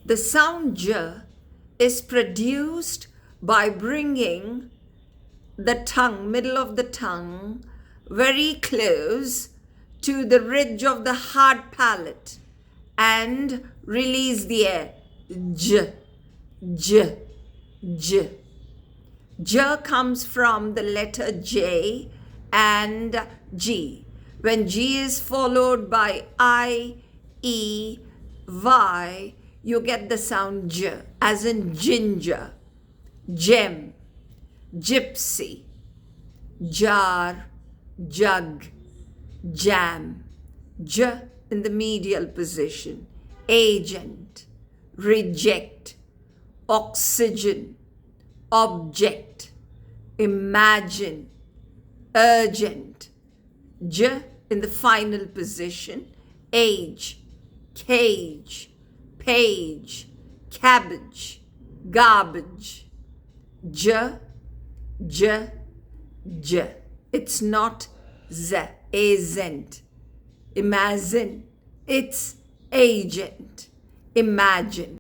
The sound j is produced by bringing the tongue, middle of the tongue, very close to the ridge of the hard palate and release the air. J, j, j. J comes from the letter J and G. When G is followed by I, E, Y, you get the sound J, as in ginger, gem, gypsy, jar, jug, jam. J in the medial position, agent, reject, oxygen, object, imagine, urgent. J in the final position, age, cage, page, cabbage, garbage. J, j, j. It's not z, agent. Imagine, it's agent. Imagine.